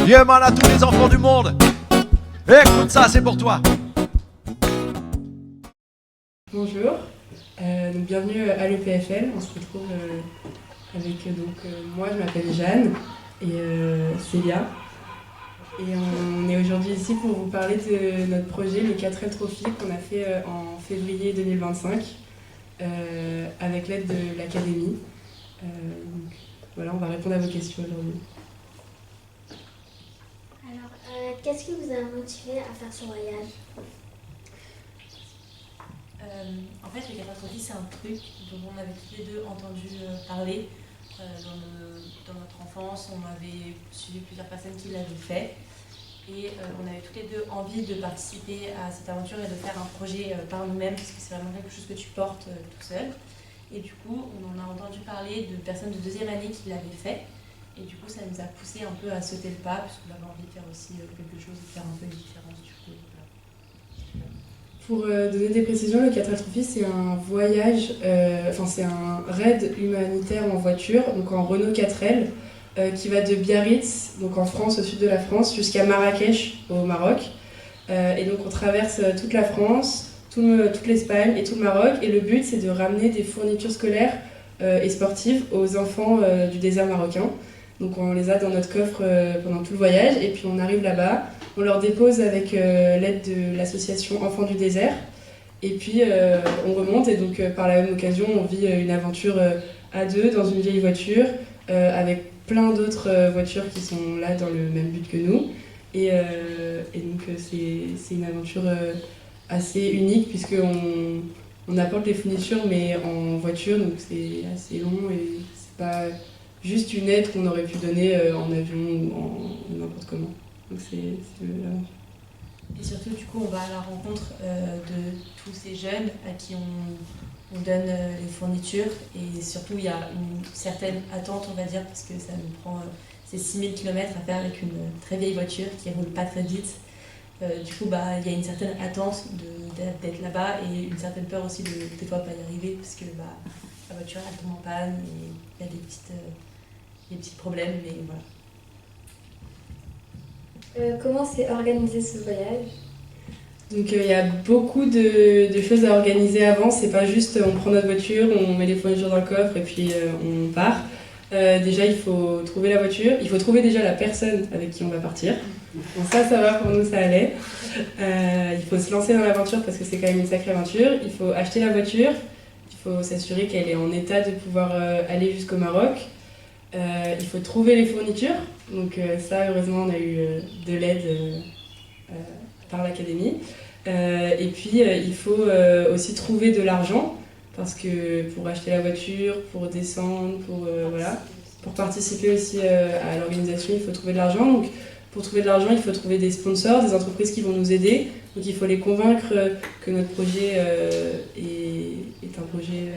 Yeah man, à tous les enfants du monde, écoute ça, c'est pour toi. Bonjour, donc bienvenue à l'EPFL. On se retrouve avec moi, je m'appelle Jeanne et Célia. Et on est aujourd'hui ici pour vous parler de notre projet, le 4L Trophy, qu'on a fait en février 2025 avec l'aide de l'Académie. Voilà, on va répondre à vos questions aujourd'hui. Alors, qu'est-ce qui vous a motivé à faire ce voyage ? En fait, le 4L Trophy, c'est un truc dont on avait tous les deux entendu parler dans notre enfance. On avait suivi plusieurs personnes qui l'avaient fait. Et on avait toutes les deux envie de participer à cette aventure et de faire un projet par nous-mêmes, parce que c'est vraiment quelque chose que tu portes tout seul. Et du coup, on en a entendu parler de personnes de deuxième année qui l'avaient fait. Et du coup, ça nous a poussé un peu à sauter le pas, parce qu'on avait envie de faire aussi quelque chose, de faire un peu une différence du coup. Voilà. Pour donner des précisions, le 4L Trophy, c'est un voyage, c'est un raid humanitaire en voiture, donc en Renault 4L, qui va de Biarritz, donc en France, au sud de la France, jusqu'à Marrakech, au Maroc. Et donc on traverse toute la France, toute l'Espagne et tout le Maroc. Et le but, c'est de ramener des fournitures scolaires et sportives aux enfants du désert marocain. Donc on les a dans notre coffre pendant tout le voyage. Et puis on arrive là-bas, on leur dépose avec l'aide de l'association Enfants du désert. Et puis on remonte et donc par la même occasion, on vit une aventure à deux dans une vieille voiture avec plein d'autres voitures qui sont là dans le même but que nous. Et donc c'est une aventure assez unique puisqu'on apporte les fournitures mais en voiture, donc c'est assez long et c'est pas juste une aide qu'on aurait pu donner en avion ou en n'importe comment. Donc c'est l'aventure. Et surtout, du coup, on va à la rencontre de tous ces jeunes à qui on donne les fournitures. Et surtout, il y a une certaine attente, on va dire, parce que ça nous prend ces 6000 km à faire avec une très vieille voiture qui ne roule pas très vite. Du coup, il y a une certaine attente d'être là-bas et une certaine peur aussi de des fois pas y arriver, parce que la voiture elle tombe en panne et il y a des petits problèmes, mais voilà. Comment s'est organisé ce voyage ? Donc il y a beaucoup de choses à organiser avant, c'est pas juste on prend notre voiture, on met les fournitures dans le coffre et puis on part. Déjà il faut trouver la voiture, il faut trouver déjà la personne avec qui on va partir. Bon, ça va, pour nous ça allait. Il faut se lancer dans l'aventure parce que c'est quand même une sacrée aventure. Il faut acheter la voiture, il faut s'assurer qu'elle est en état de pouvoir aller jusqu'au Maroc. Il faut trouver les fournitures, donc ça heureusement on a eu de l'aide par l'Académie. Et puis il faut aussi trouver de l'argent, parce que pour acheter la voiture, pour descendre, pour participer aussi à l'organisation, il faut trouver de l'argent. Donc pour trouver de l'argent, il faut trouver des sponsors, des entreprises qui vont nous aider. Donc il faut les convaincre que notre projet est un projet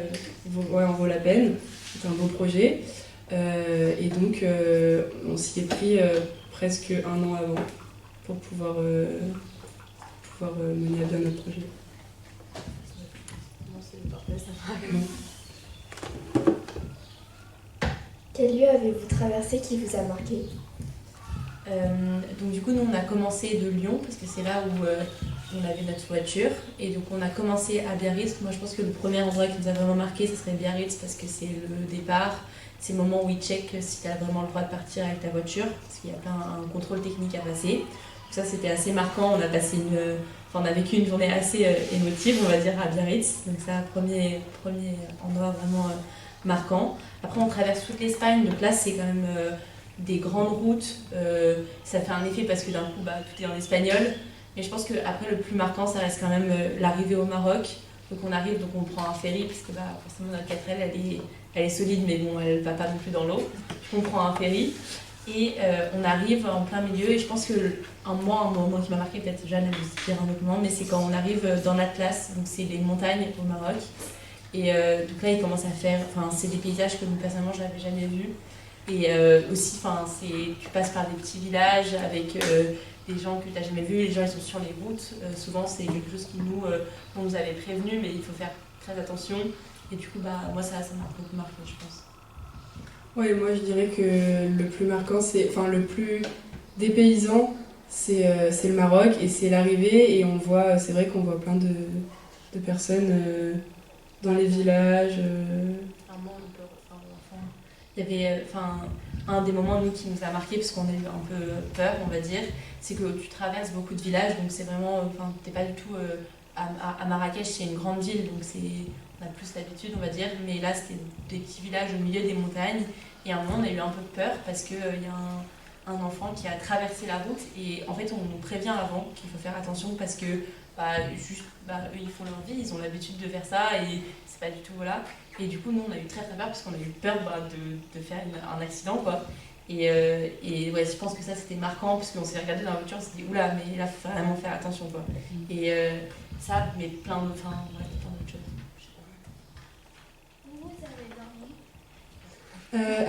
en vaut la peine, c'est un beau projet. Et donc on s'y est pris presque un an avant pour pouvoir mener à bien notre projet. Quel lieu avez-vous traversé qui vous a marqué ? Donc du coup, nous on a commencé de Lyon parce que c'est là où on avait notre voiture, et donc on a commencé à Biarritz. Moi je pense que le premier endroit qui nous a vraiment marqué ce serait Biarritz, parce que c'est le départ, c'est le moment où ils checkent si tu as vraiment le droit de partir avec ta voiture, parce qu'il y a un contrôle technique à passer. Donc ça c'était assez marquant, on a vécu une journée assez émotive on va dire à Biarritz, donc c'est un premier endroit vraiment marquant. Après on traverse toute l'Espagne, donc là c'est quand même des grandes routes, ça fait un effet parce que d'un coup tout est en espagnol, mais je pense que après le plus marquant ça reste quand même l'arrivée au Maroc. Donc on arrive, donc on prend un ferry parce que forcément notre 4L elle est solide, mais bon elle va pas non plus dans l'eau. On prend un ferry et on arrive en plein milieu, et je pense que un moment qui m'a marqué, peut-être Jeanne elle vous dire un autre moment, mais c'est quand on arrive dans l'Atlas, donc c'est les montagnes au Maroc. Et donc là il commence à faire, c'est des paysages que moi personnellement je n'avais jamais vus. Et aussi, tu passes par des petits villages avec des gens que tu n'as jamais vus, les gens ils sont sur les routes. Souvent c'est quelque chose on nous avait prévenu, mais il faut faire très attention. Et du coup, moi ça m'a beaucoup marqué, je pense. Ouais, moi je dirais que le plus marquant, le plus des paysans, c'est le Maroc et c'est l'arrivée et c'est vrai qu'on voit plein de personnes dans les villages. Clairement, il y avait un des moments nous, qui nous a marqué parce qu'on a eu un peu peur, on va dire, c'est que tu traverses beaucoup de villages, donc c'est vraiment, t'es pas du tout à Marrakech, c'est une grande ville, donc on a plus l'habitude, on va dire, mais là c'était des petits villages au milieu des montagnes et à un moment on a eu un peu peur parce que il y a un enfant qui a traversé la route et en fait on nous prévient avant qu'il faut faire attention parce que eux ils font leur vie, ils ont l'habitude de faire ça et c'est pas du tout voilà. Et du coup nous on a eu très très peur parce qu'on a eu peur de faire un accident quoi. Et ouais, je pense que ça c'était marquant parce qu'on s'est regardé dans la voiture, on s'est dit oula mais là faut vraiment faire attention quoi. Et ça mais plein d'autres choses. Vous avez dormi?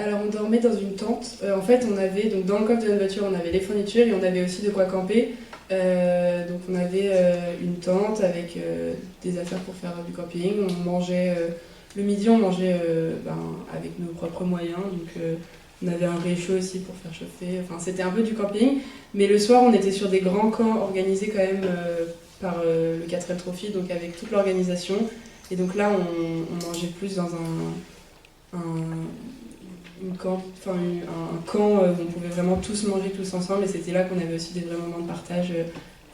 Alors on dormait dans une tente. En fait, on avait donc dans le coffre de notre voiture, on avait les fournitures et on avait aussi de quoi camper. Donc on avait une tente avec des affaires pour faire du camping. On mangeait le midi, on mangeait avec nos propres moyens. Donc on avait un réchaud aussi pour faire chauffer. Enfin, c'était un peu du camping. Mais le soir, on était sur des grands camps organisés quand même par le 4L Trophy, donc avec toute l'organisation. Et donc là, on mangeait plus dans un camp où on pouvait vraiment tous manger tous ensemble et c'était là qu'on avait aussi des vrais moments de partage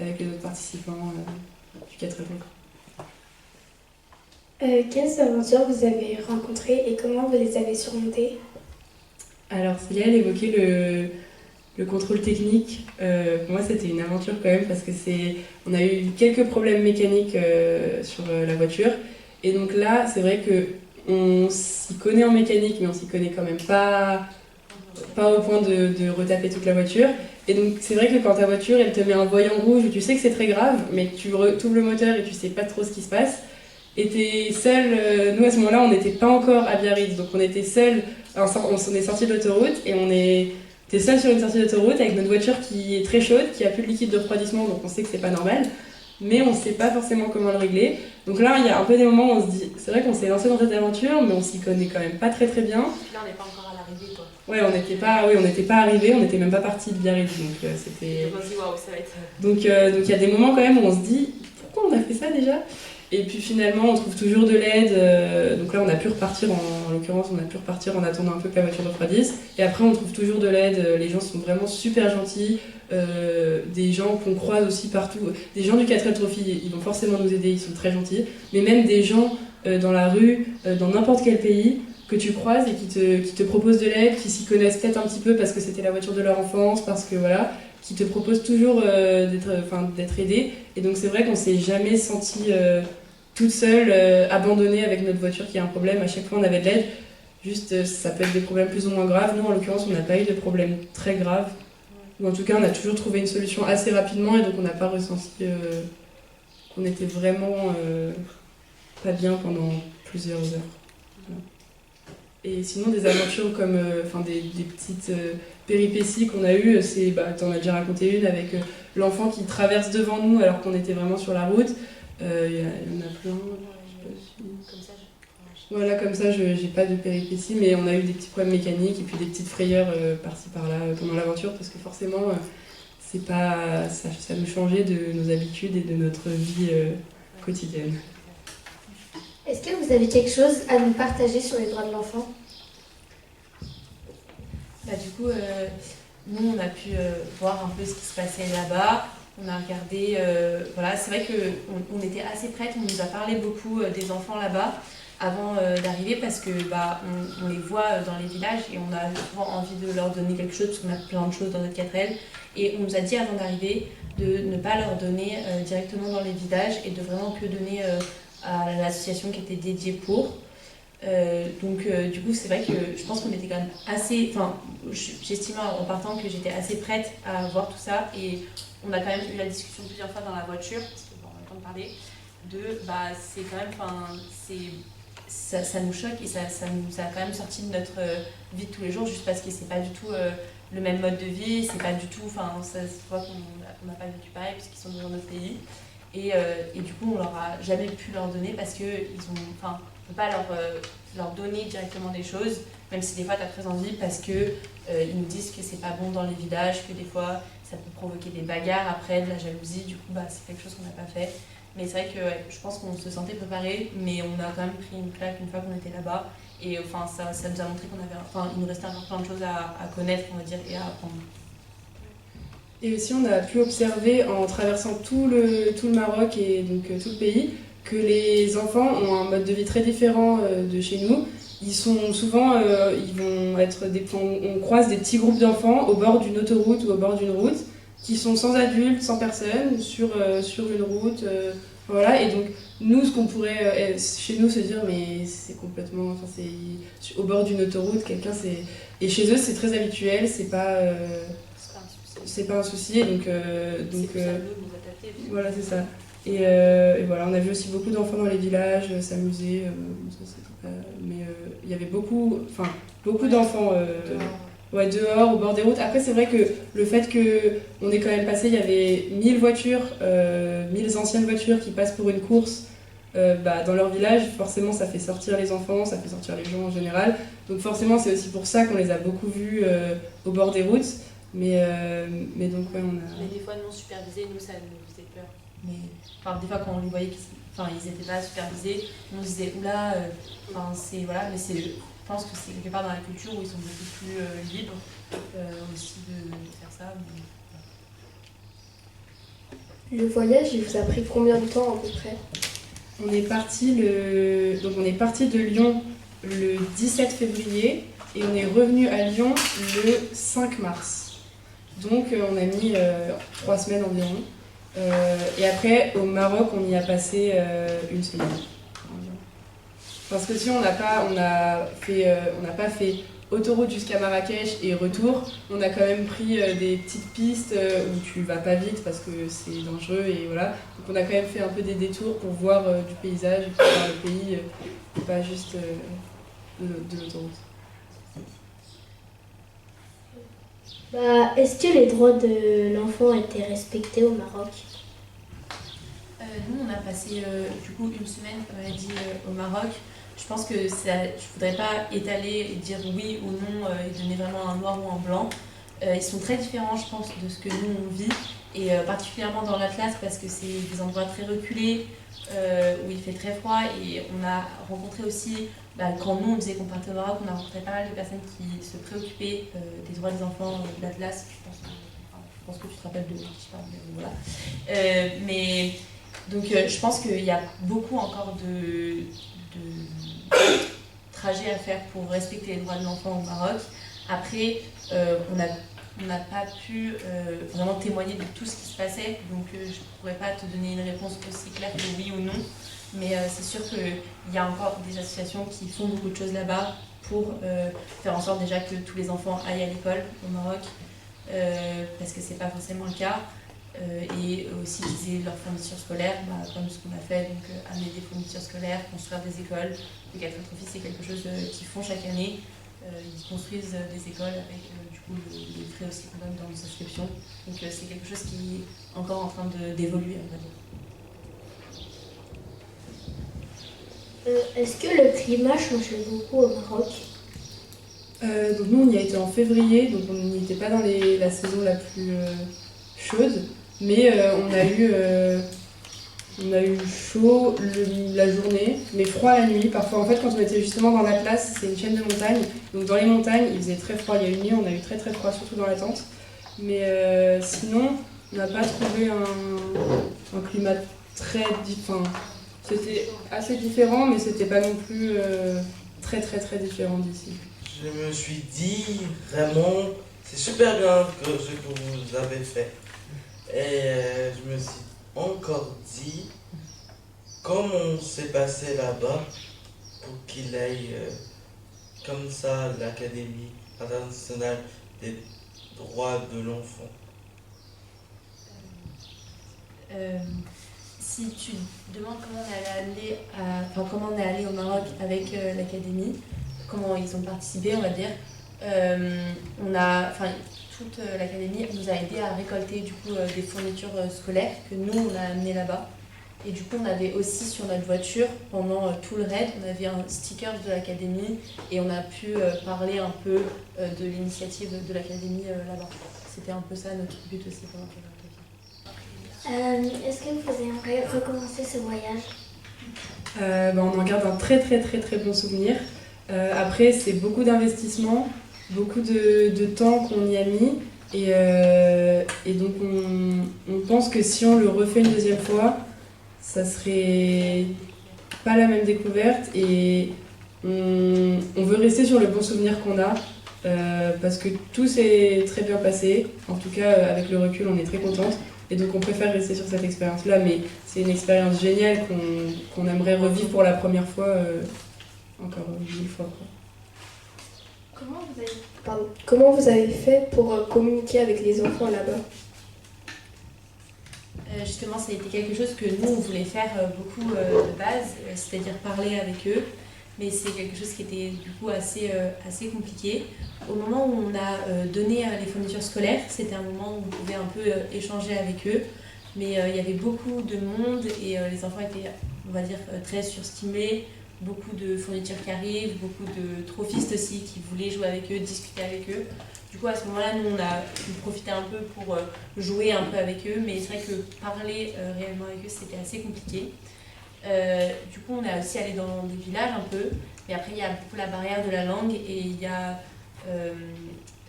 avec les autres participants du 4 Quelles aventures vous avez rencontrées et comment vous les avez surmontées? Alors Célia, elle évoquait le contrôle technique. Pour moi, c'était une aventure quand même parce que on a eu quelques problèmes mécaniques sur la voiture et donc là, c'est vrai que on s'y connaît en mécanique, mais on s'y connaît quand même pas au point de retaper toute la voiture. Et donc c'est vrai que quand ta voiture, elle te met un voyant rouge, tu sais que c'est très grave, mais que tu ouvres le moteur et tu sais pas trop ce qui se passe. Et t'es seul, nous à ce moment-là, on n'était pas encore à Biarritz, donc on était seul. On est sorti de l'autoroute et t'es seul sur une sortie d'autoroute avec notre voiture qui est très chaude, qui a plus de liquide de refroidissement, donc on sait que c'est pas normal. Mais on sait pas forcément comment le régler. Donc là, il y a un peu des moments où on se dit, c'est vrai qu'on s'est lancé dans cette aventure, mais on s'y connaît quand même pas très très bien. Puis là, on n'est pas encore à l'arrivée, quoi. Ouais, on n'était pas arrivé, on n'était même pas parti de Biarritz, donc c'était. On se dit, waouh, ça va être. Donc il y a des moments quand même où on se dit, pourquoi on a fait ça déjà? Et puis finalement, on trouve toujours de l'aide. Donc là, on a pu repartir, en l'occurrence, on a pu repartir en attendant un peu que la voiture refroidisse. Et après, on trouve toujours de l'aide. Les gens sont vraiment super gentils. Des gens qu'on croise aussi partout. Des gens du 4L Trophy, ils vont forcément nous aider, ils sont très gentils. Mais même des gens dans la rue, dans n'importe quel pays, que tu croises et qui te proposent de l'aide, qui s'y connaissent peut-être un petit peu parce que c'était la voiture de leur enfance, parce que voilà, qui te proposent toujours d'être aidés. Et donc c'est vrai qu'on s'est jamais senti toute seule, abandonnée avec notre voiture qui a un problème. À chaque fois on avait de l'aide. Juste ça peut être des problèmes plus ou moins graves. Nous en l'occurrence on n'a pas eu de problème très grave. Ou en tout cas on a toujours trouvé une solution assez rapidement et donc on n'a pas ressenti qu'on était vraiment pas bien pendant plusieurs heures. Voilà. Et sinon des aventures comme des petites péripéties qu'on a eues, t'en as déjà raconté une avec l'enfant qui traverse devant nous alors qu'on était vraiment sur la route. Il y en a plein. Comme ça, Voilà, comme ça, j'ai pas de péripéties, mais on a eu des petits problèmes mécaniques et puis des petites frayeurs par-ci par-là pendant l'aventure parce que forcément, ça nous changeait de nos habitudes et de notre vie quotidienne. Est-ce que vous avez quelque chose à nous partager sur les droits de l'enfant? Du coup, nous, on a pu voir un peu ce qui se passait là-bas. On a regardé, voilà, c'est vrai qu'on était assez prêtes, on nous a parlé beaucoup des enfants là-bas avant d'arriver parce que on les voit dans les villages et on a souvent envie de leur donner quelque chose parce qu'on a plein de choses dans notre 4L. Et on nous a dit avant d'arriver de ne pas leur donner directement dans les villages et de vraiment que donner à l'association qui était dédiée pour. Du coup, c'est vrai que je pense qu'on était quand même assez. Enfin, j'estimais en partant que j'étais assez prête à voir tout ça et on a quand même eu la discussion plusieurs fois dans la voiture, parce qu'on a le temps de parler, c'est quand même. Ça nous choque et ça nous a quand même sorti de notre vie de tous les jours juste parce que c'est pas du tout le même mode de vie, c'est pas du tout. Enfin, ça se voit qu'on n'a pas vécu pareil puisqu'ils sont dans notre pays. Et du coup, on leur a jamais pu leur donner parce que peut pas leur donner directement des choses, même si des fois tu as très envie, parce que ils nous disent que c'est pas bon dans les villages, que des fois ça peut provoquer des bagarres après, de la jalousie, du coup bah, c'est quelque chose qu'on n'a pas fait. Mais c'est vrai que ouais, je pense qu'on se sentait préparé, mais on a quand même pris une claque une fois qu'on était là-bas. Et enfin, ça nous a montré il nous restait encore plein de choses à connaître, on va dire, et à apprendre. Et aussi, on a pu observer en traversant tout le Maroc et donc tout le pays que les enfants ont un mode de vie très différent de chez nous. Ils sont souvent, ils vont être on croise des petits groupes d'enfants au bord d'une autoroute ou au bord d'une route qui sont sans adultes, sans personne, sur une route. Voilà, et donc nous, ce qu'on pourrait chez nous se dire, mais c'est complètement. Enfin, c'est au bord d'une autoroute, quelqu'un, c'est. Et chez eux, c'est très habituel, c'est pas un souci. Et donc, c'est plus à nous de nous adapter. voilà, c'est ça. Et voilà, on a vu aussi beaucoup d'enfants dans les villages s'amuser. Mais il y avait beaucoup d'enfants. Ouais, dehors, au bord des routes. Après, c'est vrai que le fait qu'on ait quand même passé, il y avait 1000 voitures, 1000 anciennes voitures qui passent pour une course dans leur village, forcément, ça fait sortir les enfants, ça fait sortir les gens en général. Donc forcément, c'est aussi pour ça qu'on les a beaucoup vus au bord des routes. Mais donc, ouais, on a... Mais des fois, non supervisés, nous, ça nous faisait peur. Mais des fois, quand on les voyait qu'ils n'étaient pas supervisés, on se disait, oula, c'est... Voilà, mais c'est... Je pense que c'est quelque part dans la culture où ils sont beaucoup plus libres aussi de faire ça. Mais... Le voyage, il vous a pris combien de temps à peu près? On est parti de Lyon le 17 février et on est revenu à Lyon le 5 mars. Donc on a mis 3 semaines environ. Et après, au Maroc, on y a passé une semaine. Parce que si on n'a pas fait autoroute jusqu'à Marrakech et retour, on a quand même pris des petites pistes où tu vas pas vite parce que c'est dangereux et voilà. Donc on a quand même fait un peu des détours pour voir du paysage, pour voir le pays, pas juste de l'autoroute. Est-ce que les droits de l'enfant étaient respectés au Maroc? Nous, on a passé du coup une semaine, comme elle a dit, au Maroc. Je pense que je ne voudrais pas étaler et dire oui ou non et donner vraiment un noir ou un blanc. Ils sont très différents, je pense, de ce que nous on vit, et particulièrement dans l'Atlas parce que c'est des endroits très reculés où il fait très froid. Et on a rencontré aussi, quand nous on disait qu'on partait au Maroc, on a rencontré pas mal de personnes qui se préoccupaient des droits des enfants de l'Atlas. Je pense que tu te rappelles de qui je parle, mais voilà. Donc je pense qu'il y a beaucoup encore de trajets à faire pour respecter les droits de l'enfant au Maroc. Après, on n'a pas pu vraiment témoigner de tout ce qui se passait, donc je ne pourrais pas te donner une réponse aussi claire que oui ou non. Mais c'est sûr qu'il y a encore des associations qui font beaucoup de choses là-bas pour faire en sorte déjà que tous les enfants aillent à l'école au Maroc, parce que c'est pas forcément le cas. Et aussi qu'ils aient leurs fournitures scolaires, comme ce qu'on a fait, donc amener des fournitures scolaires, construire des écoles. Donc à Notre Fils, c'est quelque chose qu'ils font chaque année. Ils construisent des écoles avec du coup les frais aussi qu'on donne dans nos inscriptions. Donc c'est quelque chose qui est encore en train d'évoluer, on va dire. Est-ce que le climat changeait beaucoup au Maroc? Donc nous on y a été en février, donc on n'était pas dans la saison la plus chaude, mais on a eu chaud la journée, mais froid la nuit. Parfois, en fait, quand on était justement dans l'Atlas, c'est une chaîne de montagnes, donc dans les montagnes, il faisait très froid. Il y a une nuit, on a eu très très froid, surtout dans la tente. Mais sinon, on n'a pas trouvé un climat très différent. C'était assez différent, mais c'était pas non plus très très très différent d'ici. Je me suis dit, vraiment, c'est super bien ce que vous avez fait. Et je me suis encore dit, comment s'est passé là-bas pour qu'il aille comme ça à l'Académie internationale des droits de l'enfant. Si tu demandes comment on est allé au Maroc avec l'Académie, comment ils ont participé, on va dire, toute l'Académie nous a aidé à récolter du coup des fournitures scolaires que nous on a amenées là-bas. Et du coup, on avait aussi sur notre voiture, pendant tout le raid, on avait un sticker de l'académie et on a pu parler un peu de l'initiative de l'académie là-bas. C'était un peu ça notre but aussi pendant le Toki. Est-ce que vous aimeriez recommencer ce voyage? On en garde un très très très très bon souvenir. Après, c'est beaucoup d'investissement, beaucoup de temps qu'on y a mis. Et donc on pense que si on le refait une deuxième fois, ça serait pas la même découverte et on veut rester sur le bon souvenir qu'on a parce que tout s'est très bien passé. En tout cas, avec le recul, on est très contente et donc on préfère rester sur cette expérience-là. Mais c'est une expérience géniale qu'on aimerait revivre pour la première fois, encore 1000 fois, quoi. Comment vous avez fait pour communiquer avec les enfants là-bas? Justement, ça a été quelque chose que nous, on voulait faire beaucoup de base, c'est-à-dire parler avec eux. Mais c'est quelque chose qui était du coup assez compliqué. Au moment où on a donné les fournitures scolaires, c'était un moment où on pouvait un peu échanger avec eux. Mais il y avait beaucoup de monde et les enfants étaient, on va dire, très surstimulés. Beaucoup de fournitures qui arrivent, beaucoup de trophistes aussi qui voulaient jouer avec eux, discuter avec eux. Du coup, à ce moment-là, nous, on a profité un peu pour jouer un peu avec eux, mais c'est vrai que parler réellement avec eux, c'était assez compliqué. Du coup, on est aussi allé dans des villages un peu, mais après, il y a beaucoup la barrière de la langue et il y a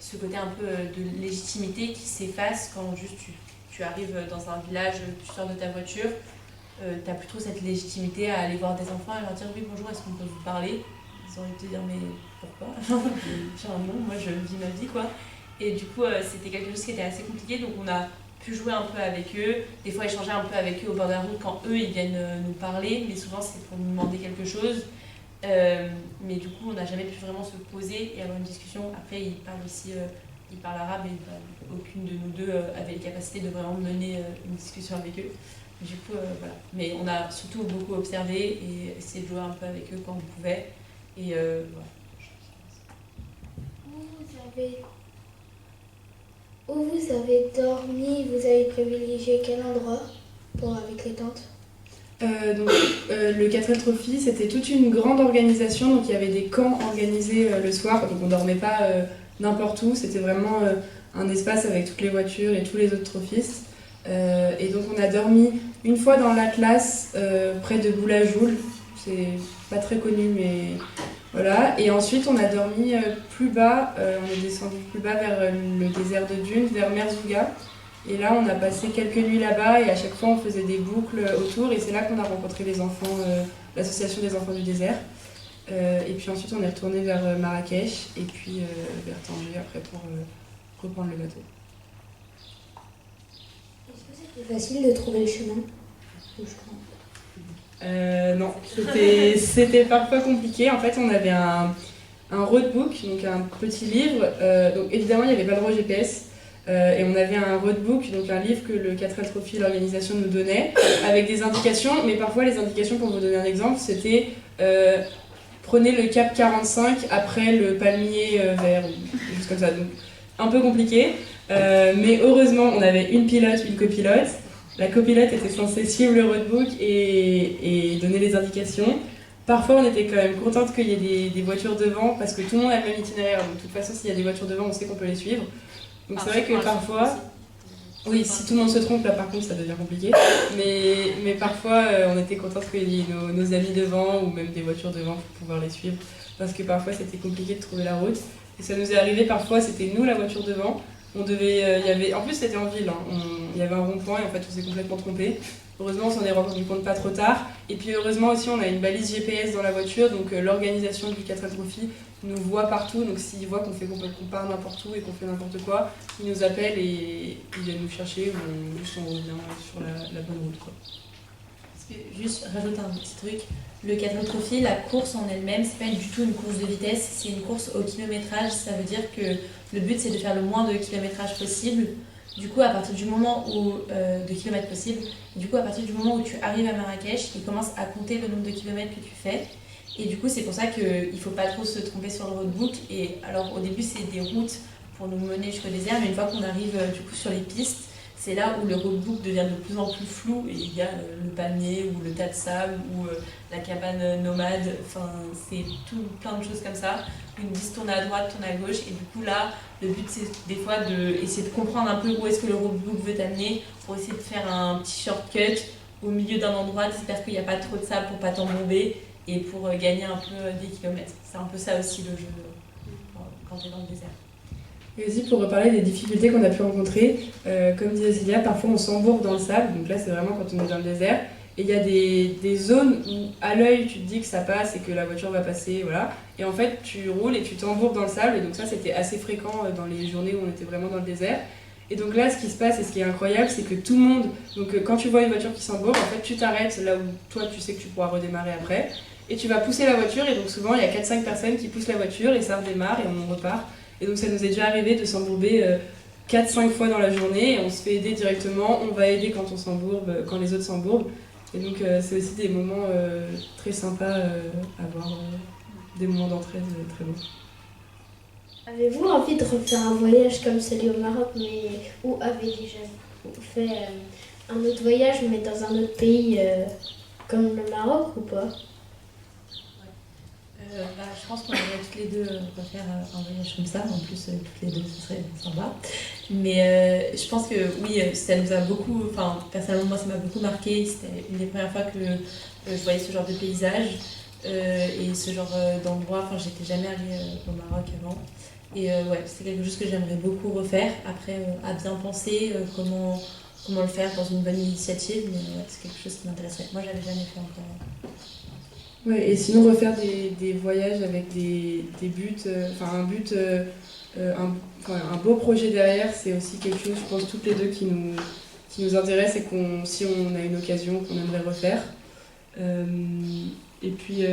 ce côté un peu de légitimité qui s'efface quand juste tu arrives dans un village, tu sors de ta voiture. T'as plus trop cette légitimité à aller voir des enfants et leur dire oui bonjour, est-ce qu'on peut vous parler? Ils ont envie de te dire mais pourquoi? Genre non, moi je vis ma vie quoi. Et du coup c'était quelque chose qui était assez compliqué, donc on a pu jouer un peu avec eux, des fois échanger un peu avec eux au bord de la route quand eux ils viennent nous parler, mais souvent c'est pour nous demander quelque chose. Mais du coup on n'a jamais pu vraiment se poser et avoir une discussion. Après ils parlent aussi, ils parlent arabe et aucune de nous deux avait les capacités de vraiment mener une discussion avec eux. Du coup, voilà. Mais on a surtout beaucoup observé et essayé de jouer un peu avec eux quand on pouvait. Et voilà. Où vous avez dormi, vous avez privilégié quel endroit avec les tentes? Le 4L Trophy, c'était toute une grande organisation. Donc il y avait des camps organisés le soir. Donc on ne dormait pas n'importe où. C'était vraiment un espace avec toutes les voitures et tous les autres trophistes. Et donc on a dormi une fois dans l'Atlas près de Boulajoul, c'est pas très connu mais voilà. Et ensuite on a dormi plus bas, on est descendu plus bas vers le désert de Dunes, vers Merzouga. Et là on a passé quelques nuits là-bas et à chaque fois on faisait des boucles autour et c'est là qu'on a rencontré les enfants, l'association des enfants du désert. Et puis ensuite on est retourné vers Marrakech et puis vers Tanger après pour reprendre le bateau. C'est facile de trouver le chemin? Non, c'était parfois compliqué. En fait, on avait un roadbook, donc un petit livre. Donc évidemment, il n'y avait pas le droit au GPS. Et on avait un roadbook, donc un livre que le 4L Trophy, l'organisation, nous donnait, avec des indications. Mais parfois, les indications, pour vous donner un exemple, c'était prenez le cap 45 après le palmier vert, ou juste comme ça. Donc un peu compliqué. Mais heureusement, on avait une pilote, une copilote. La copilote était censée suivre le roadbook et donner les indications. Parfois, on était quand même contente qu'il y ait des voitures devant parce que tout le monde a le même itinéraire. Donc, de toute façon, s'il y a des voitures devant, on sait qu'on peut les suivre. Donc, c'est vrai que parfois. Oui, si tout le monde se trompe, là par contre, ça devient compliqué. Mais parfois, on était contente qu'il y ait nos amis devant ou même des voitures devant pour pouvoir les suivre. Parce que parfois, c'était compliqué de trouver la route. Et ça nous est arrivé parfois, c'était nous la voiture devant. On devait, en plus c'était en ville, hein. Il y avait un rond-point et en fait on s'est complètement trompé. Heureusement on s'en est rendu compte pas trop tard. Et puis heureusement aussi on a une balise GPS dans la voiture, donc l'organisation du 4L Trophy nous voit partout. Donc s'ils voient qu'on part n'importe où et qu'on fait n'importe quoi, ils nous appellent et ils viennent nous chercher ou on revient sur la bonne route, quoi. Juste rajouter un petit truc, le 4L Trophy, la course en elle-même, c'est pas du tout une course de vitesse, c'est une course au kilométrage. Ça veut dire que le but c'est de faire le moins de kilométrage possible. Du coup, à partir du moment de kilomètres possible, du coup à partir du moment où tu arrives à Marrakech, il commence à compter le nombre de kilomètres que tu fais. Et du coup, c'est pour ça qu'il ne faut pas trop se tromper sur le roadbook. Et alors au début, c'est des routes pour nous mener jusqu'au désert, mais une fois qu'on arrive du coup sur les pistes, c'est là où le roadbook devient de plus en plus flou et il y a le palmier ou le tas de sable ou la cabane nomade, enfin c'est tout plein de choses comme ça. Ils nous disent tourne à droite, tourne à gauche et du coup là le but c'est des fois d'essayer de comprendre un peu où est-ce que le roadbook veut t'amener pour essayer de faire un petit shortcut au milieu d'un endroit, j'espère qu'il n'y a pas trop de sable pour pas t'embomber et pour gagner un peu des kilomètres. C'est un peu ça aussi le jeu quand tu es dans le désert. Et aussi pour reparler des difficultés qu'on a pu rencontrer, comme disait Célia, parfois on s'embourbe dans le sable, donc là c'est vraiment quand on est dans le désert, et il y a des zones où à l'œil tu te dis que ça passe et que la voiture va passer, voilà, et en fait tu roules et tu t'embourbes dans le sable, et donc ça c'était assez fréquent dans les journées où on était vraiment dans le désert. Et donc là ce qui se passe et ce qui est incroyable c'est que tout le monde, donc quand tu vois une voiture qui s'embourbe, en fait tu t'arrêtes là où toi tu sais que tu pourras redémarrer après, et tu vas pousser la voiture, et donc souvent il y a 4-5 personnes qui poussent la voiture et ça redémarre et on repart. Et donc ça nous est déjà arrivé de s'embourber 4-5 fois dans la journée et on se fait aider directement, on va aider quand on s'embourbe, quand les autres s'embourbent. Et donc c'est aussi des moments très sympas à avoir, des moments d'entraide très beaux. Avez-vous envie de refaire un voyage comme celui au Maroc, mais ou avez déjà fait un autre voyage, mais dans un autre pays comme le Maroc ou pas? Je pense qu'on aimerait toutes les deux refaire un voyage comme ça. En plus, toutes les deux, ce serait sympa. Mais je pense que oui, ça nous a beaucoup... Enfin, personnellement, moi, ça m'a beaucoup marqué. C'était une des premières fois que je voyais ce genre de paysage et ce genre d'endroit. Enfin, j'étais jamais allée au Maroc avant. Et ouais, c'est quelque chose que j'aimerais beaucoup refaire. Après, à bien penser comment le faire dans une bonne initiative. Mais ouais, c'est quelque chose qui m'intéresserait. Moi, j'avais jamais fait encore. Ouais, et sinon refaire des voyages avec des buts, un but, un beau projet derrière, c'est aussi quelque chose, je pense, toutes les deux qui nous intéresse et si on a une occasion, qu'on aimerait refaire. Et puis,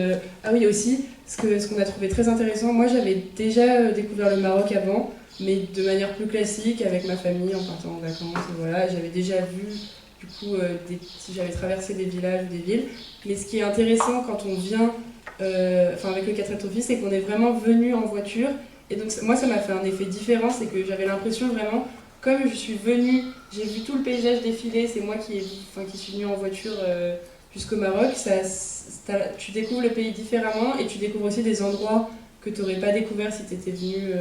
ah oui aussi, ce qu'on a trouvé très intéressant, moi j'avais déjà découvert le Maroc avant, mais de manière plus classique, avec ma famille, en partant en vacances, voilà, j'avais déjà vu, du coup, si j'avais traversé des villages ou des villes. Mais ce qui est intéressant quand on vient, avec le 4 Trophy, c'est qu'on est vraiment venu en voiture. Et donc moi ça m'a fait un effet différent, c'est que j'avais l'impression vraiment, comme je suis venue, j'ai vu tout le paysage défiler, c'est moi qui suis venue en voiture jusqu'au Maroc, tu découvres le pays différemment et tu découvres aussi des endroits que tu n'aurais pas découvert si tu étais venu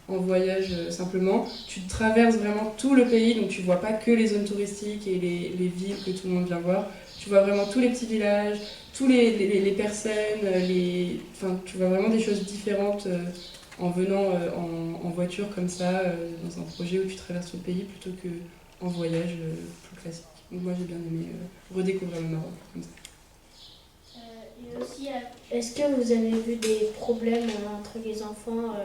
en voyage simplement. Tu traverses vraiment tout le pays, donc tu vois pas que les zones touristiques et les villes que tout le monde vient voir. Tu vois vraiment tous les petits villages, tous les personnes, tu vois vraiment des choses différentes en venant en voiture comme ça, dans un projet où tu traverses tout le pays plutôt qu'en voyage plus classique. Donc moi j'ai bien aimé redécouvrir le Maroc comme ça. Et aussi, est-ce que vous avez vu des problèmes entre les enfants,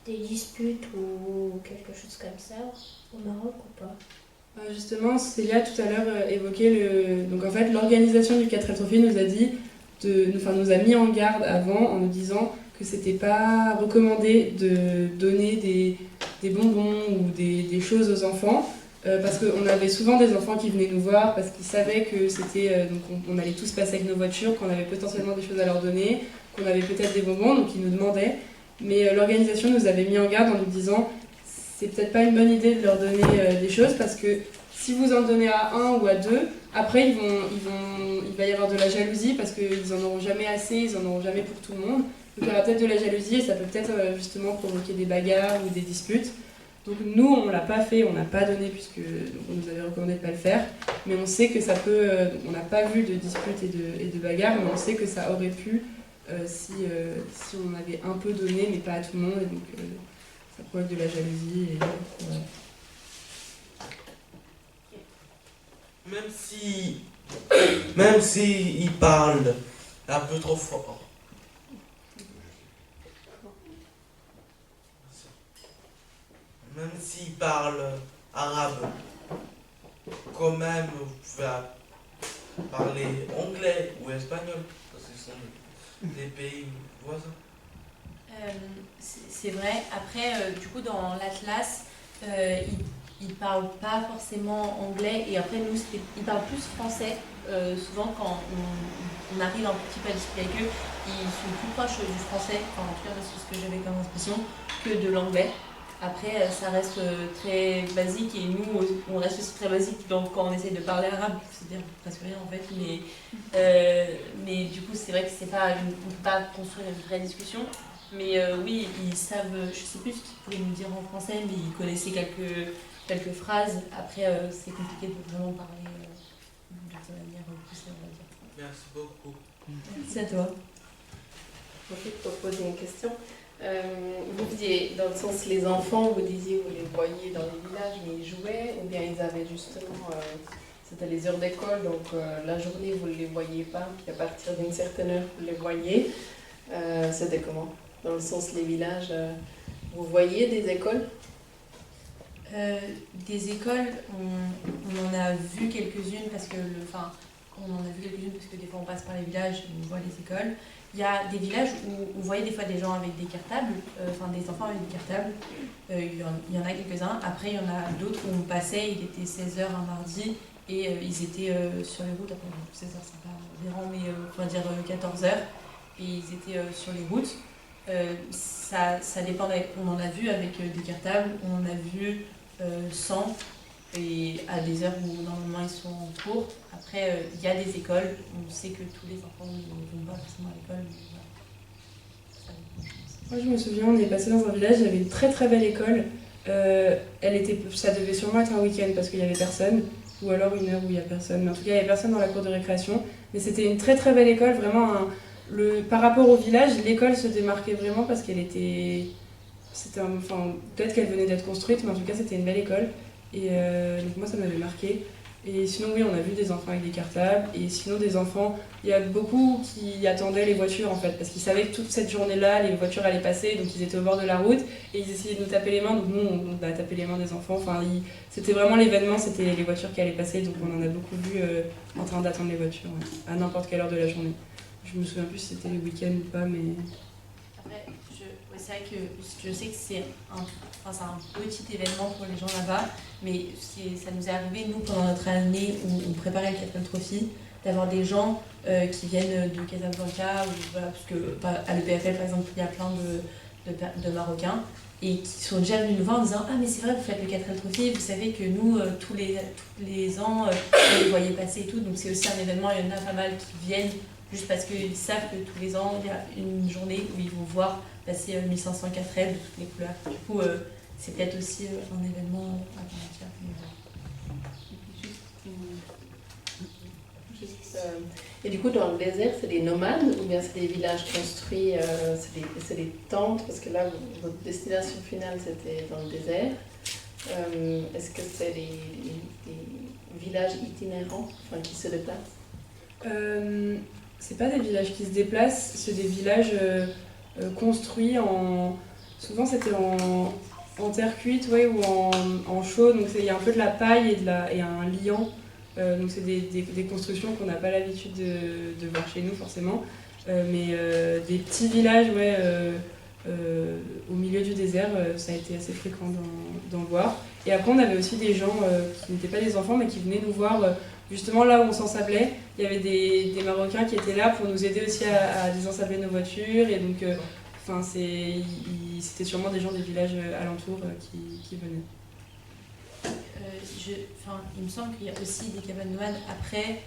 des disputes ou quelque chose comme ça au Maroc ou pas? Justement, Célia tout à l'heure évoquait donc en fait l'organisation du 4 Trophy nous a dit, nous a mis en garde avant en nous disant que c'était pas recommandé de donner des bonbons ou des choses aux enfants parce qu'on avait souvent des enfants qui venaient nous voir parce qu'ils savaient que c'était donc on allait tous passer avec nos voitures, qu'on avait potentiellement des choses à leur donner, qu'on avait peut-être des bonbons, donc ils nous demandaient. Mais l'organisation nous avait mis en garde en nous disant c'est peut-être pas une bonne idée de leur donner des choses parce que si vous en donnez à un ou à deux, après il va y avoir de la jalousie parce qu'ils en auront jamais assez, ils en auront jamais pour tout le monde. Donc il y aura peut-être de la jalousie et ça peut peut-être justement provoquer des bagarres ou des disputes. Donc nous on l'a pas fait, on n'a pas donné puisque on nous avait recommandé de pas le faire, mais on sait que ça peut, on n'a pas vu de disputes et de bagarres, mais on sait que ça aurait pu si on avait un peu donné mais pas à tout le monde et donc ça provoque de la jalousie et voilà. Même si il parle un peu trop fort. Même s'il parle arabe, quand même vous pouvez parler anglais ou espagnol, parce que ce sont des pays voisins. C'est vrai. Après, du coup, dans l'Atlas, ils parlent pas forcément anglais et après nous ils parlent plus français. Souvent quand on arrive un petit peu à discuter avec eux, ils sont plus proches du français, enfin en tout cas c'est ce que j'avais comme impression, que de l'anglais. Après, ça reste très basique et nous, on reste aussi très basique donc, quand on essaye de parler arabe, c'est-à-dire presque rien en fait. Mais du coup, c'est vrai que c'est pas on ne peut pas construire une vraie discussion. Mais oui, ils savent, je sais plus ce qu'ils pouvaient nous dire en français, mais ils connaissaient quelques phrases. Après, c'est compliqué de vraiment parler de manière poussée, on va dire. Merci beaucoup. Merci à toi. Ensuite, pour poser une question. Vous disiez, dans le sens, les enfants, vous disiez, vous les voyiez dans les villages, mais ils jouaient, ou bien ils avaient justement, c'était les heures d'école, donc la journée, vous ne les voyiez pas, puis à partir d'une certaine heure, vous les voyiez. C'était comment? Dans le sens, les villages, vous voyez des écoles? Des écoles, on en a vu quelques-unes parce que on en a vu quelques-unes parce que des fois on passe par les villages et on voit les écoles. Il y a des villages où on voyait des fois des gens avec des cartables, des enfants avec des cartables. Il y en a quelques-uns. Après, il y en a d'autres où on passait, il était 16h un mardi et ils étaient sur les routes. Après, 16h, c'est pas aberrant, mais on va dire 14h. Et ils étaient sur les routes. Ça dépendait. On en a vu avec des cartables, on en a vu sans, et à des heures où normalement ils sont en cours. Après, il y a des écoles, on sait que tous les enfants ne vont pas forcément à l'école. Moi je me souviens, on est passé dans un village, il y avait une très très belle école. Ça devait sûrement être un week-end parce qu'il n'y avait personne, ou alors une heure où il n'y a personne. Mais en tout cas, il n'y avait personne dans la cour de récréation. Mais c'était une très très belle école, vraiment. Par rapport au village, l'école se démarquait vraiment parce qu'elle était. Peut-être qu'elle venait d'être construite, mais en tout cas, c'était une belle école. Et donc, moi, ça m'avait marqué. Et sinon, oui, on a vu des enfants avec des cartables. Et sinon, des enfants, il y a beaucoup qui attendaient les voitures, en fait, parce qu'ils savaient que toute cette journée-là, les voitures allaient passer. Donc, ils étaient au bord de la route et ils essayaient de nous taper les mains. Donc, nous, on a tapé les mains des enfants. C'était vraiment l'événement, c'était les voitures qui allaient passer. Donc, on en a beaucoup vu en train d'attendre les voitures, ouais, à n'importe quelle heure de la journée. Je me souviens plus si c'était le week-end ou pas, mais... Après, c'est vrai que je sais que c'est un petit événement pour les gens là-bas, mais ça nous est arrivé, nous, pendant notre année où on préparait le Catherine Trophy, d'avoir des gens qui viennent de Casablanca, parce que à l'EPFL, par exemple, il y a plein de Marocains, et qui sont déjà venus nous voir en disant « Ah, mais c'est vrai, vous faites le Catherine Trophy, vous savez que nous, tous les ans, on les voyait passer et tout. » Donc c'est aussi un événement, il y en a pas mal qui viennent juste parce qu'ils savent que tous les ans, il y a une journée où ils vont voir passer 1500 4L de toutes les couleurs. Du coup, c'est peut-être aussi un événement à part entière. Et du coup, dans le désert, c'est des nomades ou bien c'est des villages construits, c'est des tentes? Parce que là, votre destination finale, c'était dans le désert. Est-ce que c'est des villages itinérants, qui se déplacent? C'est pas des villages qui se déplacent, c'est des villages construits souvent c'était en terre cuite, ouais, ou en chaux, donc il y a un peu de la paille et un liant. Donc c'est des constructions qu'on n'a pas l'habitude de voir chez nous forcément. Mais des petits villages, ouais, au milieu du désert, ça a été assez fréquent d'en voir. Et après on avait aussi des gens qui n'étaient pas des enfants mais qui venaient nous voir justement là où on s'ensablait. Il y avait des Marocains qui étaient là pour nous aider aussi à désensabler nos voitures. Et donc c'était sûrement des gens des villages alentours qui venaient. Il me semble qu'il y a aussi des cabanes nomades. Après,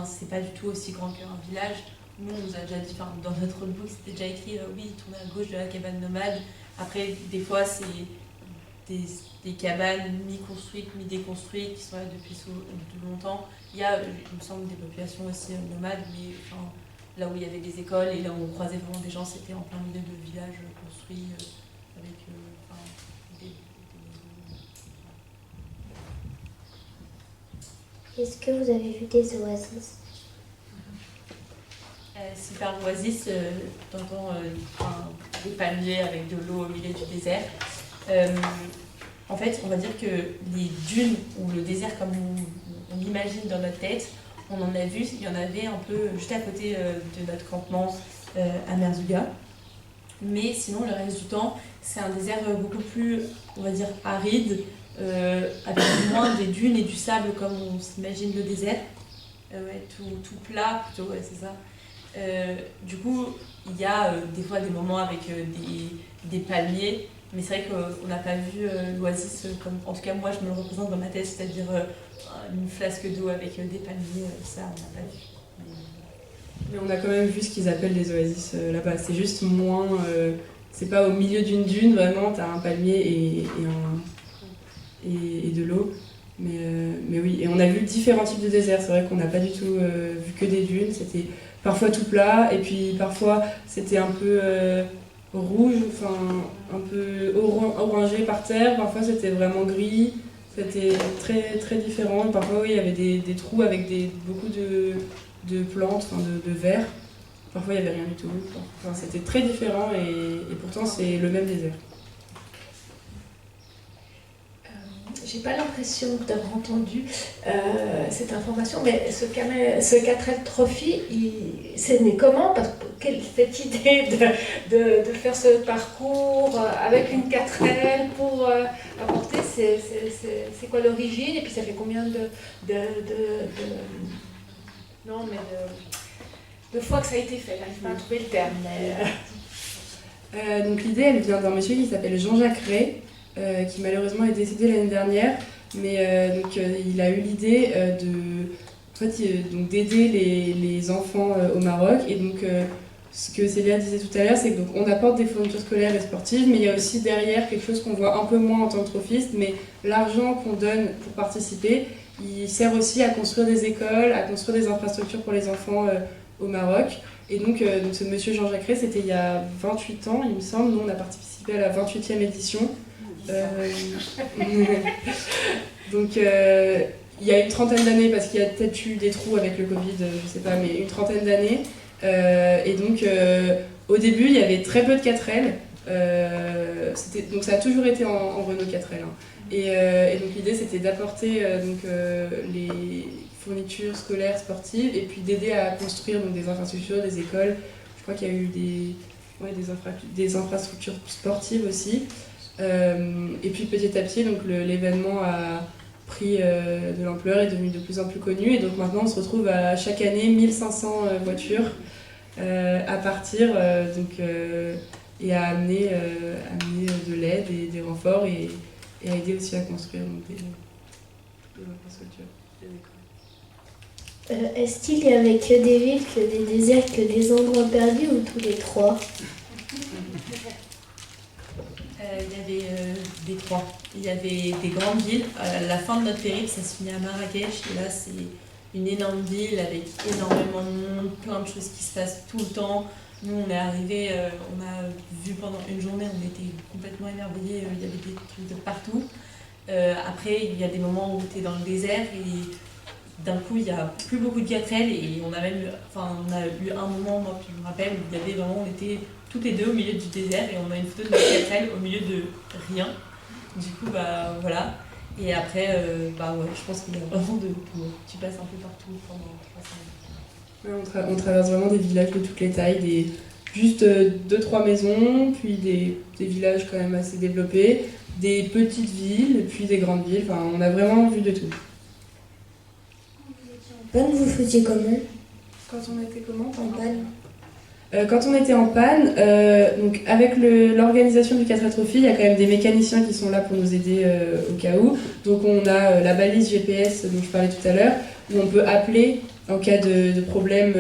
c'est pas du tout aussi grand qu'un village. Nous, on nous a déjà dit, dans notre book, c'était déjà écrit oui, tournez à gauche de la cabane nomade. Après, des fois, c'est des cabanes mi-construites, mi-déconstruites qui sont là depuis longtemps. Il y a, il me semble, des populations aussi nomades, mais là où il y avait des écoles et là où on croisait vraiment des gens, c'était en plein milieu de villages construits avec des Est-ce que vous avez vu des oasis? Si par l'oasis, t'entends des palmiers avec de l'eau au milieu du désert. En fait, on va dire que les dunes ou le désert comme on l'imagine dans notre tête, on en a vu, il y en avait un peu juste à côté de notre campement à Merzouga. Mais sinon, le reste du temps, c'est un désert beaucoup plus, on va dire, aride, avec moins des dunes et du sable comme on s'imagine le désert. Ouais, tout plat plutôt, ouais, c'est ça. Du coup, il y a des fois des moments avec des palmiers, Mais c'est vrai qu'on n'a pas vu l'oasis comme, en tout cas moi je me le représente dans ma tête, c'est-à-dire une flasque d'eau avec des palmiers, ça on n'a pas vu. Mais on a quand même vu ce qu'ils appellent des oasis là-bas. C'est juste moins. C'est pas au milieu d'une dune, vraiment, t'as un palmier et de l'eau. Mais oui, et on a vu différents types de déserts. C'est vrai qu'on n'a pas du tout vu que des dunes. C'était parfois tout plat, et puis parfois c'était un peu rouge, enfin un peu orangé par terre. Parfois c'était vraiment gris. C'était très, très différent. Et parfois, oui, il y avait des trous avec beaucoup de plantes, enfin de verre. Parfois, il n'y avait rien du tout. Enfin, c'était très différent et pourtant, c'est le même désert. J'ai pas l'impression d'avoir entendu cette information, mais ce 4L Trophy, c'est né comment? Parce que cette idée de faire ce parcours avec une 4L pour apporter, c'est quoi l'origine? Et puis ça fait combien de fois que ça a été fait? J'arrive pas à trouver le terme. Mais... Donc l'idée, elle vient d'un monsieur qui s'appelle Jean-Jacques Ray, qui malheureusement est décédé l'année dernière, mais il a eu l'idée d'aider les enfants au Maroc. Et donc ce que Célia disait tout à l'heure, c'est qu'on apporte des fournitures scolaires et sportives, mais il y a aussi derrière quelque chose qu'on voit un peu moins en tant que trophiste, mais l'argent qu'on donne pour participer, il sert aussi à construire des écoles, à construire des infrastructures pour les enfants au Maroc. Et donc ce monsieur Jean-Jacques Ray, c'était il y a 28 ans, il me semble. Nous, on a participé à la 28e édition. Donc il y a une trentaine d'années, parce qu'il y a peut-être eu des trous avec le Covid, je sais pas, mais une trentaine d'années. Et donc au début, il y avait très peu de 4L. Donc ça a toujours été en Renault 4L. Hein. Et donc l'idée, c'était d'apporter les fournitures scolaires, sportives, et puis d'aider à construire donc, des infrastructures, des écoles. Je crois qu'il y a eu des infrastructures sportives aussi. Et puis petit à petit, donc l'événement a pris de l'ampleur, est devenu de plus en plus connu, et donc maintenant on se retrouve à chaque année 1500 voitures à partir et à amener de l'aide et des renforts et à aider aussi à construire donc, des infrastructures, des écoles. Est-ce qu'il y avait que des villes, que des déserts, que des endroits perdus ou tous les trois? Il y avait des trois. Il y avait des grandes villes. La fin de notre périple, ça se finit à Marrakech. Et là, c'est une énorme ville avec énormément de monde, plein de choses qui se passent tout le temps. Nous, on est arrivés, on a vu pendant une journée, on était complètement émerveillés. Il y avait des trucs de partout. Après, il y a des moments où tu es dans le désert et d'un coup, il n'y a plus beaucoup de 4L. Et on a eu un moment, moi, je me rappelle, où il y avait vraiment, on était toutes les deux au milieu du désert et on a une photo de notre 4L au milieu de rien. Du coup, voilà. Et après, je pense qu'il y a vraiment de tout. Tu passes un peu partout pendant 3 semaines. Ouais, on traverse vraiment des villages de toutes les tailles, juste 2-3 maisons, puis des villages quand même assez développés, des petites villes, puis des grandes villes. Enfin, on a vraiment vu de tout. En panne, vous faisiez comment? Quand on était comment? En panne? Quand on était en panne, donc avec l'organisation du 4L Trophy, il y a quand même des mécaniciens qui sont là pour nous aider au cas où. Donc on a la balise GPS dont je parlais tout à l'heure, où on peut appeler en cas de problème,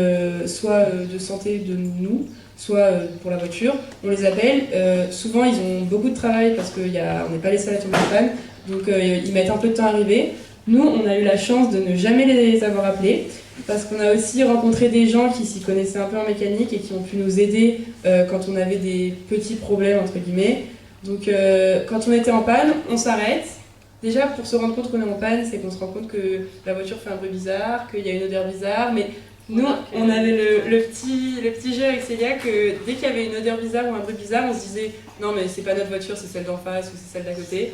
soit de santé de nous, soit pour la voiture. On les appelle. Souvent, ils ont beaucoup de travail parce qu'on n'est pas les seuls à tomber en panne. Donc ils mettent un peu de temps à arriver. Nous, on a eu la chance de ne jamais les avoir appelés, parce qu'on a aussi rencontré des gens qui s'y connaissaient un peu en mécanique et qui ont pu nous aider quand on avait des petits problèmes, entre guillemets. Donc quand on était en panne, on s'arrête. Déjà, pour se rendre compte qu'on est en panne, c'est qu'on se rend compte que la voiture fait un bruit bizarre, qu'il y a une odeur bizarre. Mais nous, on avait le petit jeu avec Célia que dès qu'il y avait une odeur bizarre ou un bruit bizarre, on se disait « Non, mais c'est pas notre voiture, c'est celle d'en face ou c'est celle d'à côté. »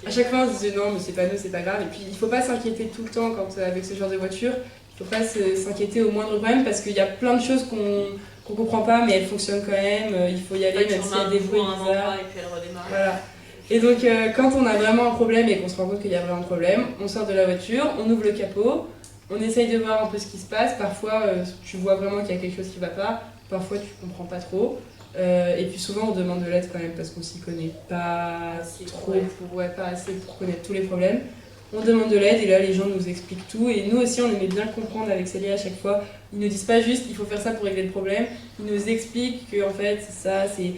À chaque fois, on se disait « Non, mais c'est pas nous, c'est pas grave. » Et puis, il faut pas s'inquiéter tout le temps avec ce genre de voiture. Il ne faut pas s'inquiéter au moindre problème parce qu'il y a plein de choses qu'on comprend pas, mais elles fonctionnent quand même. Il faut y aller, même s'il y a des bruits bizarres. Et puis elle redémarre. Voilà. Et donc, quand on a vraiment un problème et qu'on se rend compte qu'il y a vraiment un problème, on sort de la voiture, on ouvre le capot, on essaye de voir un peu ce qui se passe. Parfois, tu vois vraiment qu'il y a quelque chose qui ne va pas. Parfois, tu comprends pas trop. Et puis souvent on demande de l'aide quand même parce qu'on s'y connaît pas trop, pas assez pour connaître tous les problèmes. On demande de l'aide et là les gens nous expliquent tout et nous aussi on aimait bien comprendre avec Célia à chaque fois. Ils ne disent pas juste il faut faire ça pour régler le problème, ils nous expliquent que en fait ça fait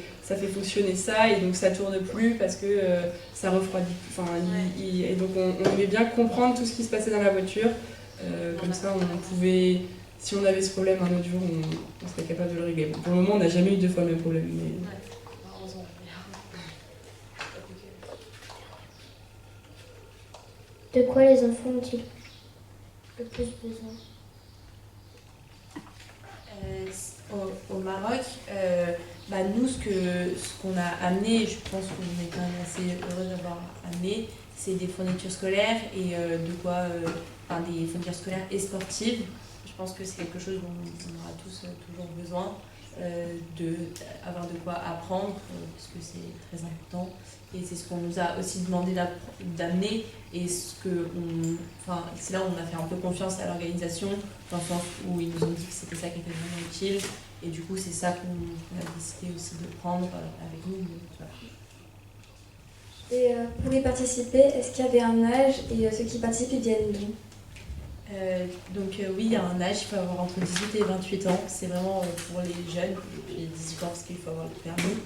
fonctionner ça et donc ça tourne plus parce que ça refroidit. Enfin, et donc on aimait bien comprendre tout ce qui se passait dans la voiture. Comme ça on pouvait, si on avait ce problème un autre jour, on serait capable de le régler. Bon, pour le moment on n'a jamais eu 2 fois le même problème. Mais... De quoi les enfants ont-ils le plus besoin? Au Maroc, nous, ce qu'on a amené, je pense qu'on est quand même assez heureux d'avoir amené, c'est des fournitures scolaires et des fournitures scolaires et sportives. Je pense que c'est quelque chose dont on aura tous toujours besoin, d'avoir de quoi apprendre, parce que c'est très important. Et c'est ce qu'on nous a aussi demandé d'amener. Et c'est là où on a fait un peu confiance à l'organisation, dans le sens où ils nous ont dit que c'était ça qui était vraiment utile. Et du coup, c'est ça qu'on a décidé aussi de prendre avec nous. Voilà. Et pour y participer, est-ce qu'il y avait un âge et ceux qui participent, ils viennent d'où? Oui, il y a un âge, il faut avoir entre 18 et 28 ans. C'est vraiment pour les jeunes, et puis 18 ans parce qu'il faut avoir le permis.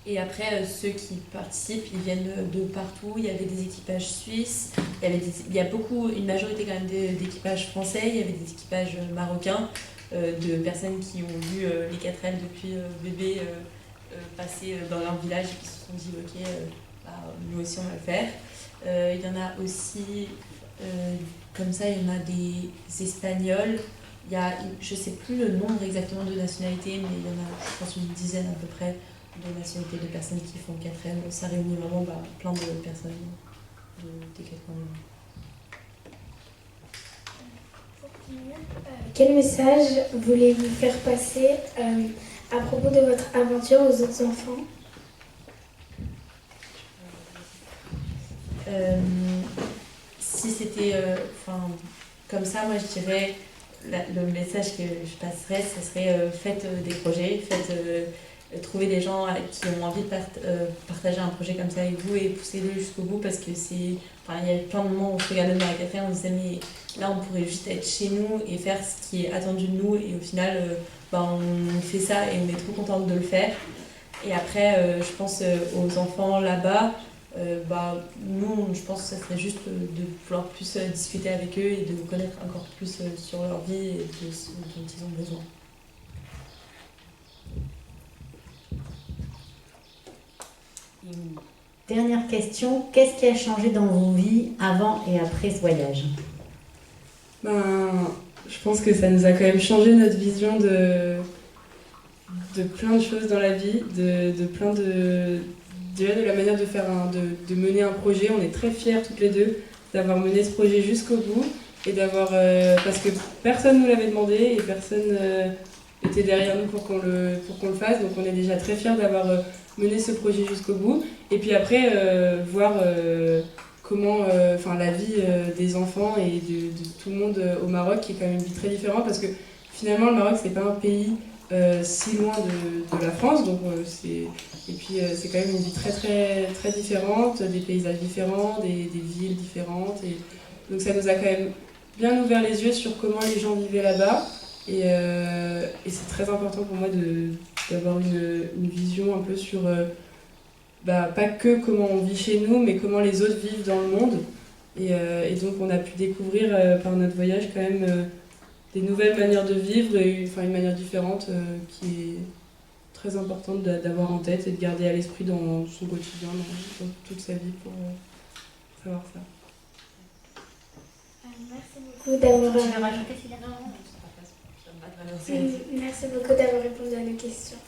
Et après, ceux qui participent, ils viennent de partout. Il y avait des équipages suisses, il y a une majorité quand même d'équipages français, il y avait des équipages marocains, de personnes qui ont vu les 4L depuis bébé passer dans leur village et qui se sont dit ok, nous aussi on va le faire. Il y en a aussi, comme ça, il y en a des Espagnols. Il y a, je ne sais plus le nombre exactement de nationalités, mais il y en a, je pense, une dizaine à peu près de nationalités de personnes qui font 4M. Ça réunit vraiment plein de personnes des 4 coins du monde. Quel message voulez-vous faire passer à propos de votre aventure aux autres enfants? Si c'était comme ça, moi je dirais le message que je passerais, ce serait faites des projets, trouver des gens qui ont envie de partager un projet comme ça avec vous et poussez-le jusqu'au bout parce que il y a plein de moments où on se regardait dans la café, on se disait mais là on pourrait juste être chez nous et faire ce qui est attendu de nous et au final on fait ça et on est trop contente de le faire. Et après je pense aux enfants là-bas, nous je pense que ça serait juste de pouvoir plus discuter avec eux et de connaître encore plus sur leur vie et de ce dont ils ont besoin. Une dernière question, qu'est-ce qui a changé dans vos vies avant et après ce voyage? Je pense que ça nous a quand même changé notre vision de plein de choses dans la vie, de la manière de mener un projet. On est très fiers toutes les deux d'avoir mené ce projet jusqu'au bout et parce que personne nous l'avait demandé et personne était derrière nous pour qu'on le fasse. Donc on est déjà très fiers d'avoir mener ce projet jusqu'au bout et puis après voir comment la vie des enfants et de tout le monde au Maroc qui est quand même une vie très différente parce que finalement le Maroc c'est pas un pays si loin de la France donc c'est quand même une vie très très très différente, des paysages différents, des villes différentes et donc ça nous a quand même bien ouvert les yeux sur comment les gens vivaient là-bas et c'est très important pour moi d'avoir une vision un peu sur pas que comment on vit chez nous, mais comment les autres vivent dans le monde. Et donc on a pu découvrir par notre voyage quand même des nouvelles manières de vivre et une manière différente qui est très importante d'avoir en tête et de garder à l'esprit dans son quotidien, dans toute sa vie pour savoir ça. Merci beaucoup d'avoir Tu veux rajouter, Célia? Merci beaucoup d'avoir répondu à nos questions.